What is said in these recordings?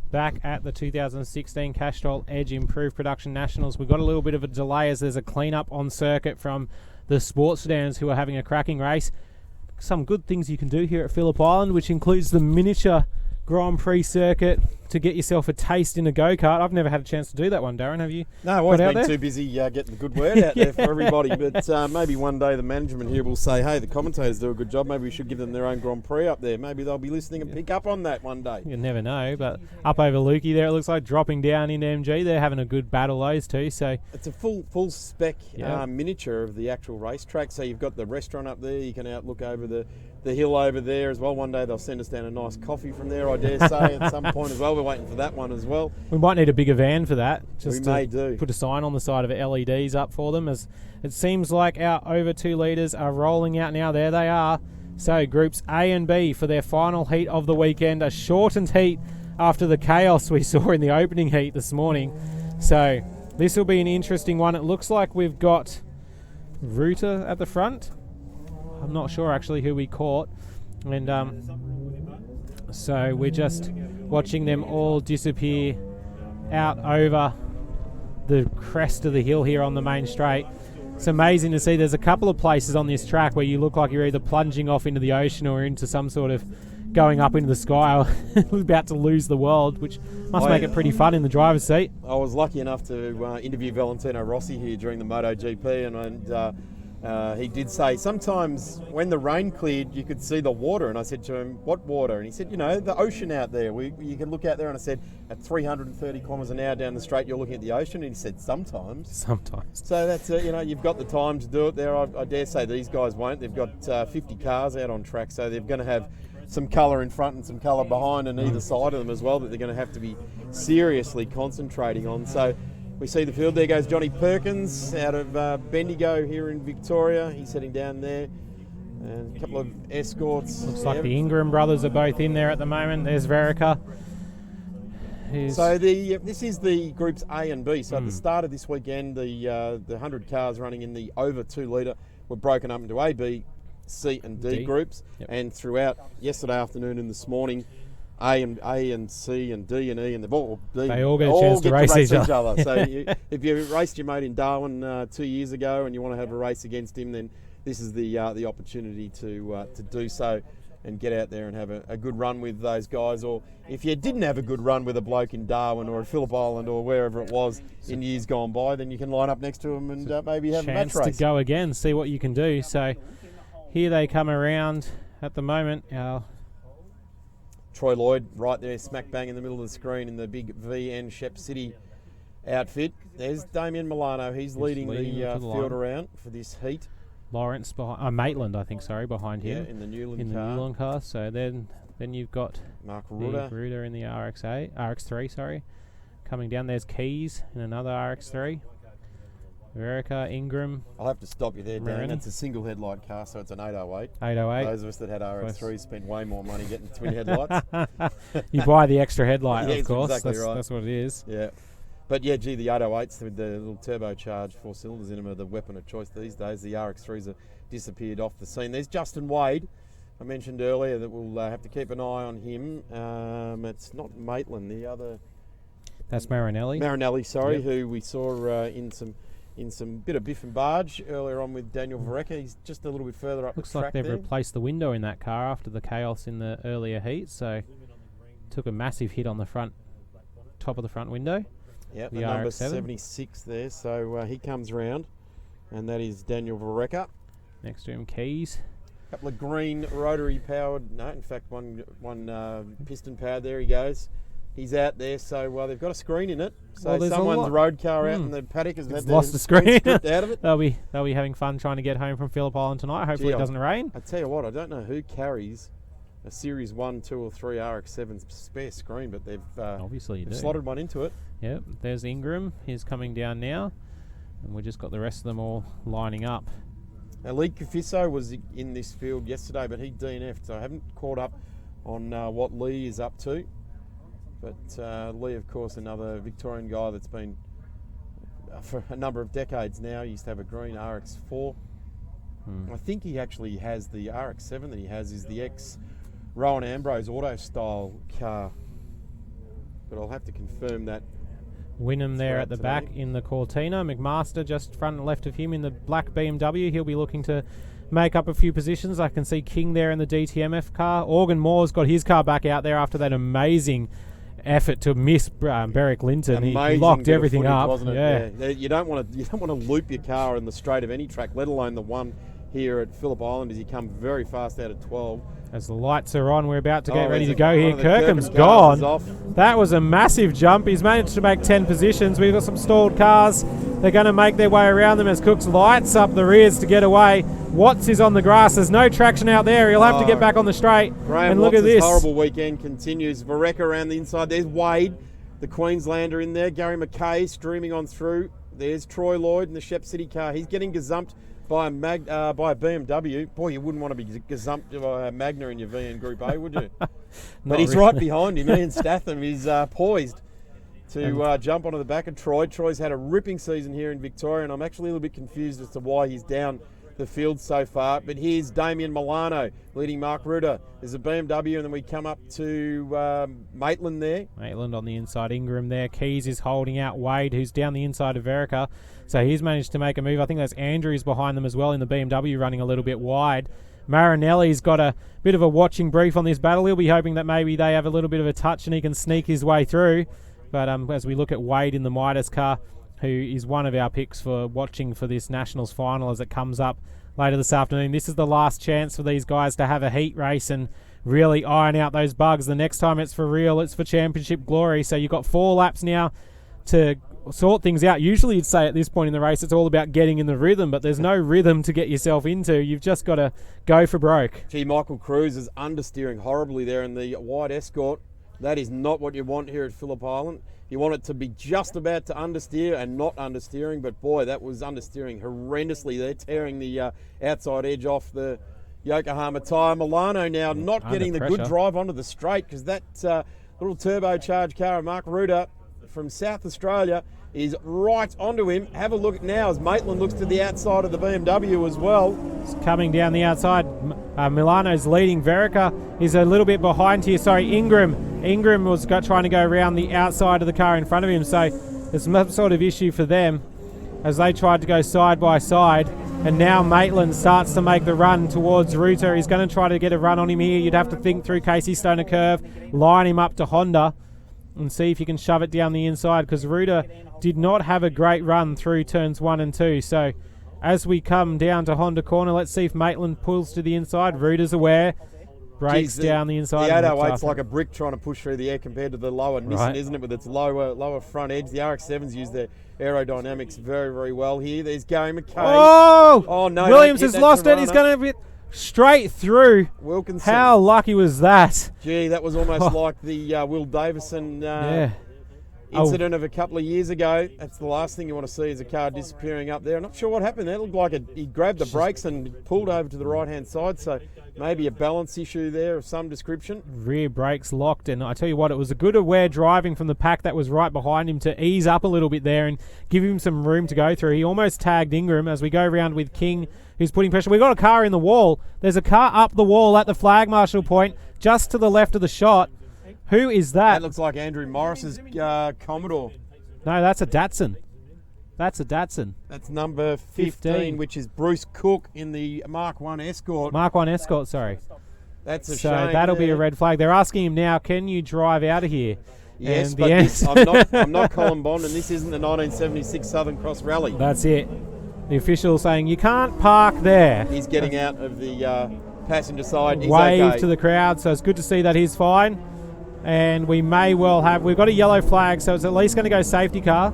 Back at the 2016 Castrol Edge Improved Production Nationals, we've got a little bit of a delay as there's a clean-up on circuit from the sports sedans who are having a cracking race. Some good things you can do here at Phillip Island, which includes the miniature Grand Prix circuit to get yourself a taste in a go-kart. I've never had a chance to do that one, Darren. Have you? No, I've always been too busy getting the good word out there for everybody. But maybe one day the management here will say, hey, the commentators do a good job. Maybe we should give them their own Grand Prix up there. Maybe they'll be listening and pick up on that one day. You never know. But up over Lukey there, it looks like dropping down into MG. They're having a good battle, those two. So it's a full spec miniature of the actual racetrack. So you've got the restaurant up there. You can outlook over the hill over there as well. One day they'll send us down a nice coffee from there, I dare say, at some point as well. We're waiting for that one as well. We might need a bigger van for that. We may do. Put a sign on the side of it, LEDs up for them, as it seems like our over 2 litres are rolling out now. There they are. So groups A and B for their final heat of the weekend. A shortened heat after the chaos we saw in the opening heat this morning. So this will be an interesting one. It looks like we've got Ruta at the front. I'm not sure actually who we caught, and so we're just watching them all disappear out over the crest of the hill here on the main straight. It's amazing to see. There's a couple of places on this track where you look like you're either plunging off into the ocean or into some sort of going up into the sky or about to lose the world, which must make it pretty fun in the driver's seat. I was lucky enough to interview Valentino Rossi here during the MotoGP, and he did say sometimes when the rain cleared you could see the water, and I said to him, what water? And he said, the ocean out there. You can look out there. And I said, at 330 kilometres an hour down the straight you're looking at the ocean? And he said, sometimes. So that's you've got the time to do it there. I dare say these guys won't. They've got 50 cars out on track, so they're going to have some colour in front and some colour behind and either side of them as well that they're going to have to be seriously concentrating on. So we see the field. There goes Johnny Perkins out of Bendigo here in Victoria. He's heading down there. And a couple of escorts. Looks like the Ingram brothers are both in there at the moment. There's Verica. So this is the groups A and B. So at the start of this weekend, the 100 cars running in the over 2 litre were broken up into A, B, C and D groups. Yep. And throughout yesterday afternoon and this morning, A and C and D and E and they all get a chance to race each other. So if you raced your mate in Darwin 2 years ago and you want to have a race against him, then this is the opportunity to do so and get out there and have a good run with those guys. Or if you didn't have a good run with a bloke in Darwin or at Phillip Island or wherever it was in years gone by, then you can line up next to him and maybe have a match race. Chance to go again, see what you can do. So here they come around at the moment. Troy Lloyd right there smack bang in the middle of the screen in the big VN Shep City outfit. There's Damien Milano. He's leading the field around for this heat. Lawrence behind, Maitland, I think, behind him. Yeah, in the Newland car. So then you've got Mark Ruda in the RX3, coming down. There's Keys in another RX3. Verica, Ingram. I'll have to stop you there, Dan. It's a single headlight car, so it's an 808. 808. Those of us that had RX3s spent way more money getting twin headlights. You buy the extra headlight, of course. Exactly right. That's what it is. Yeah. But the 808s with the little turbocharged 4 cylinders in them are the weapon of choice these days. The RX3s have disappeared off the scene. There's Justin Wade. I mentioned earlier that we'll have to keep an eye on him. It's not Maitland, the other. That's Marinelli. Marinelli, who we saw in some bit of biff and barge earlier on with Daniel Vareca. He's just a little bit further up Looks the track. Looks like they've replaced the window in that car after the chaos in the earlier heat. So took a massive hit on the top of the front window. Yeah, the number 76 there. So he comes round, and that is Daniel Vareca. Next to him, Keys. A couple of green rotary powered. No, in fact, one piston powered. There he goes. He's out there, so they've got a screen in it. So someone's road car out in the paddock has lost the screen stripped out of it. They'll be having fun trying to get home from Phillip Island tonight. Hopefully it doesn't rain. I tell you what, I don't know who carries a Series 1, 2 or 3 RX-7 spare screen, but they've obviously slotted one into it. Yep, there's Ingram. He's coming down now, and we've just got the rest of them all lining up. Now, Lee Cafisso was in this field yesterday, but he DNF'd, so I haven't caught up on what Lee is up to. But Lee, of course, another Victorian guy that's been for a number of decades now. He used to have a green RX-4 I think he actually has the RX-7 that he has is the Rowan Ambrose auto style car, but I'll have to confirm that. Wynnum there at the today. back in the Cortina. McMaster just front and left of him in the black BMW. He'll be looking to make up a few positions. I can see King there in the DTMF car. Organ Moore's got his car back out there after that amazing effort to miss Beric Linton. He locked bit of everything footage, up. wasn't it? Yeah. You don't want to loop your car in the straight of any track, let alone the one here at Phillip Island, as you come very fast out of 12. As the lights are on, we're about to get Oh, ready to there's go one here. of the Kirkham's Kirkham cars is off. gone. That was a massive jump. He's managed to make 10 positions. We've got some stalled cars. They're going to make their way around them as Cooks lights up the rears to get away. Watts is on the grass. There's no traction out there. He'll have to get back on the straight. Graham And look Watts' at this. horrible weekend continues. Vareka around the inside. There's Wade, the Queenslander in there. Gary McKay streaming on through. There's Troy Lloyd in the Shep City car. He's getting gazumped by a BMW. Boy, you wouldn't want to be gazumped by a Magna in your VN Group A, would you? But he's right behind him. Ian Statham is poised to jump onto the back of Troy. Troy's had a ripping season here in Victoria, and I'm actually a little bit confused as to why he's down the field so far. But here's Damien Milano leading Mark Rutter. There's a BMW, and then we come up to Maitland there. Maitland on the inside, Ingram there. Keys is holding out Wade, who's down the inside of Verica. So he's managed to make a move. I think that's Andrews behind them as well in the BMW, running a little bit wide. Marinelli's got a bit of a watching brief on this battle. He'll be hoping that maybe they have a little bit of a touch and he can sneak his way through. But as we look at Wade in the Midas car, who is one of our picks for watching for this Nationals final as it comes up later this afternoon. This is the last chance for these guys to have a heat race and really iron out those bugs. The next time it's for real, it's for championship glory. So you've got 4 laps now to sort things out. Usually you'd say at this point in the race it's all about getting in the rhythm, but there's no rhythm to get yourself into. You've just got to go for broke. Gee, Michael Cruz is understeering horribly there in the wide Escort. That is not what you want here at Phillip Island. You want it to be just about to understeer and not understeering, but boy, that was understeering horrendously. They're tearing the outside edge off the Yokohama tyre. Milano now not Under getting the pressure. good drive onto the straight because that little turbocharged car of Mark Rutter from South Australia is right onto him. Have a look now as Maitland looks to the outside of the BMW as well. It's coming down the outside. Milano's leading. Verica is a little bit behind here. Sorry, Ingram was trying to go around the outside of the car in front of him. So there's some sort of issue for them as they tried to go side by side. And now Maitland starts to make the run towards Rutter. He's going to try to get a run on him here. You'd have to think through Casey Stoner curve, line him up to Honda and see if you can shove it down the inside, because Rutter did not have a great run through turns 1 and 2. So as we come down to Honda corner, let's see if Maitland pulls to the inside. Rutter's aware, brakes down the inside. The 808's like a brick trying to push through the air compared to the lower Nissan, isn't it, with its lower front edge. The RX-7s use their aerodynamics very, very well here. There's Gary McKay. Oh no, Williams don't hit has that lost it. Tirana. He's going to be straight through. Wilkinson. How lucky was that? Gee, that was almost like the Will Davison incident of a couple of years ago. That's the last thing you want to see is a car disappearing up there. I'm not sure what happened there. It looked like he grabbed the brakes and pulled over to the right-hand side, so maybe a balance issue there of some description. Rear brakes locked, and I tell you what, it was a good aware driving from the pack that was right behind him to ease up a little bit there and give him some room to go through. He almost tagged Ingram as we go around with King, who's putting pressure. We've got a car in the wall. There's a car up the wall at the flag marshal point, just to the left of the shot. Who is that? That looks like Andrew Morris's Commodore. No, that's a Datsun. That's a Datsun. That's number 15, which is Bruce Cook in the Mark 1 Escort. Mark 1 Escort, sorry. That's a So shame. that'll be a red flag. They're asking him now, can you drive out of here? Yes, And but the I'm not Colin Bond, and this isn't the 1976 Southern Cross Rally. That's it. The official saying, you can't park there. He's getting out of the passenger side. He's Wave okay. to the crowd, so it's good to see that he's fine. And we may well have, we've got a yellow flag, so it's at least going to go safety car.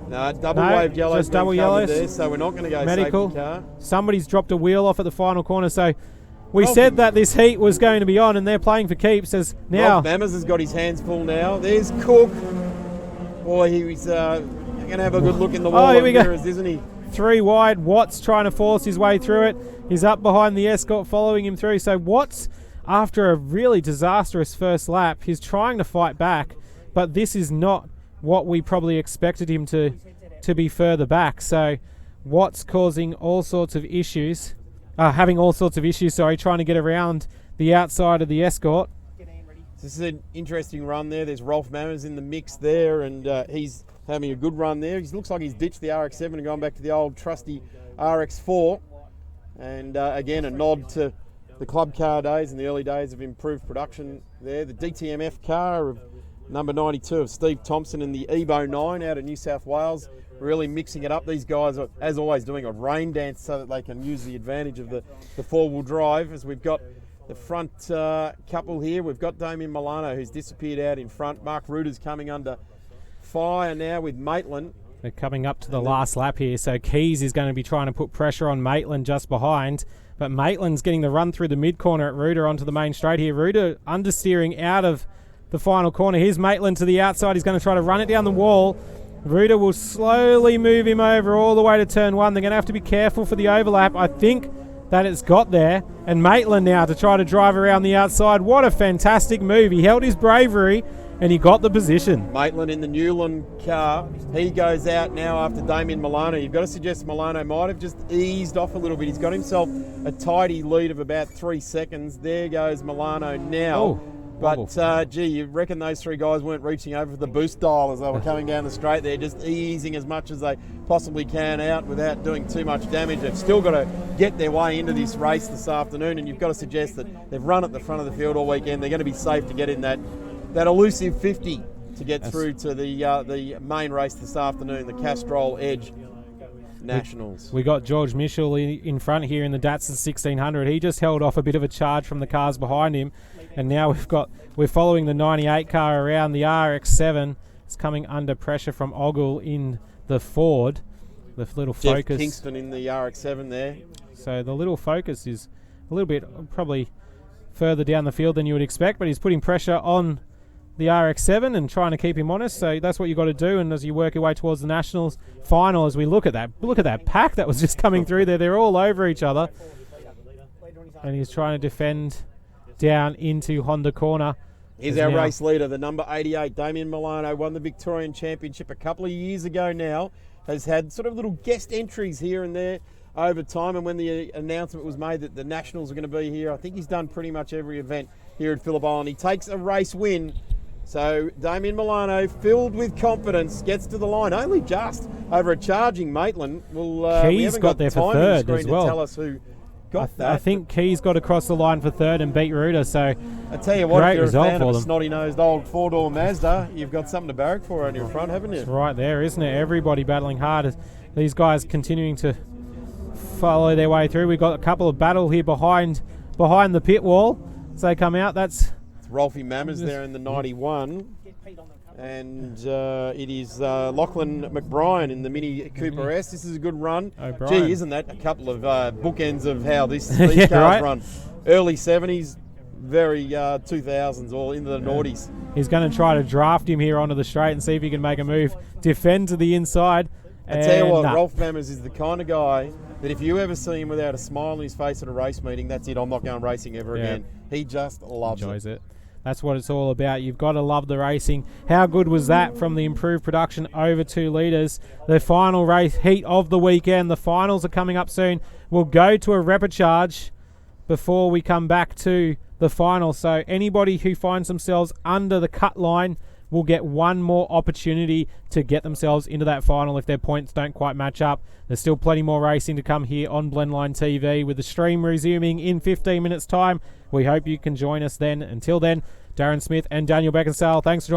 No, double No, wave yellow. just double yellows. there, so we're not going to go Medical. safety car. Somebody's dropped a wheel off at the final corner, so we said that this heat was going to be on, and they're playing for keeps. As now, Rob Mammers has got his hands full now. There's Cook. Boy, he's going to have a good look in the wall here we go. mirrors, isn't he? 3 wide. Watts trying to force his way through it. He's up behind the Escort, following him through. So Watts, after a really disastrous first lap, he's trying to fight back, but this is not what we probably expected him to be further back. So Watts causing all sorts of issues having all sorts of issues, trying to get around the outside of the Escort. This is an interesting run there. There's Rolf Mammers in the mix there, and he's having a good run there. He looks like he's ditched the RX-7 and gone back to the old trusty RX-4. And again, a nod to the club car days and the early days of improved production there. The DTMF car of number 92 of Steve Thompson and the Ebo 9 out of New South Wales, really mixing it up. These guys are, as always, doing a rain dance so that they can use the advantage of the four-wheel drive. As we've got the front couple here, we've got Damien Milano, who's disappeared out in front. Mark Reuter's coming under fire now with Maitland. They're coming up to the last lap here, so Keys is going to be trying to put pressure on Maitland just behind. But Maitland's getting the run through the mid-corner at Reuter onto the main straight here. Reuter understeering out of the final corner. Here's Maitland to the outside. He's going to try to run it down the wall. Reuter will slowly move him over all the way to turn one. They're going to have to be careful for the overlap. I think that it's got there. And Maitland now to try to drive around the outside. What a fantastic move. He held his bravery and he got the position. Maitland in the Newland car. He goes out now after Damien Milano. You've got to suggest Milano might have just eased off a little bit. He's got himself a tidy lead of about 3 seconds. There goes Milano now. Oh. But, you reckon those three guys weren't reaching over for the boost dial as they were coming down the straight there, just easing as much as they possibly can out without doing too much damage. They've still got to get their way into this race this afternoon, and you've got to suggest that they've run at the front of the field all weekend. They're going to be safe to get in that elusive 50 to get through to the main race this afternoon, the Castrol Edge Nationals. We got George Mitchell in front here in the Datsun 1600. He just held off a bit of a charge from the cars behind him, and now we're following the 98 car around. The RX-7 is coming under pressure from Ogle in the Ford. The little Jeff Focus. Kingston in the RX-7 there. So the little Focus is a little bit probably further down the field than you would expect, but he's putting pressure on the RX-7 and trying to keep him honest. So that's what you got to do. And as you work your way towards the Nationals final, as we look at that pack that was just coming through there, they're all over each other. And he's trying to defend down into Honda corner. Here's our race leader, the number 88, Damien Milano, won the Victorian Championship a couple of years ago now. Has had sort of little guest entries here and there over time, and when the announcement was made that the Nationals are going to be here, I think he's done pretty much every event here at Phillip Island. He takes a race win. So Damien Milano, filled with confidence, gets to the line only just over a charging Maitland. We haven't got there for third as well. To tell us who got that. I think Keys got across the line for third and beat Reuter. So I tell you what, great if you're result a fan for of a them. snotty-nosed old four-door Mazda, you've got something to barrack for on your front, haven't you? It's right there, isn't it? Everybody battling hard. These guys continuing to follow their way through. We've got a couple of battle here behind the pit wall as they come out. It's Rolfie Mammers there in the 91. And it is Lachlan McBrien in the Mini Cooper S. This is a good run. O'Brien. Gee, isn't that a couple of bookends of how these Yeah, cars right. run? Early 70s, very 2000s, all into the noughties. He's going to try to draft him here onto the straight and see if he can make a move. Defend to the inside. I tell you what, Rolf Mammers is the kind of guy that if you ever see him without a smile on his face at a race meeting, that's it, I'm not going racing ever again. He just loves Enjoys it. That's what it's all about. You've got to love the racing. How good was that from the improved production over 2 litres? The final race heat of the weekend. The finals are coming up soon. We'll go to a repechage before we come back to the final. So anybody who finds themselves under the cut line will get one more opportunity to get themselves into that final if their points don't quite match up. There's still plenty more racing to come here on Blendline TV with the stream resuming in 15 minutes time. We hope you can join us then. Until then, Darren Smith and Daniel Beckinsale, thanks for joining.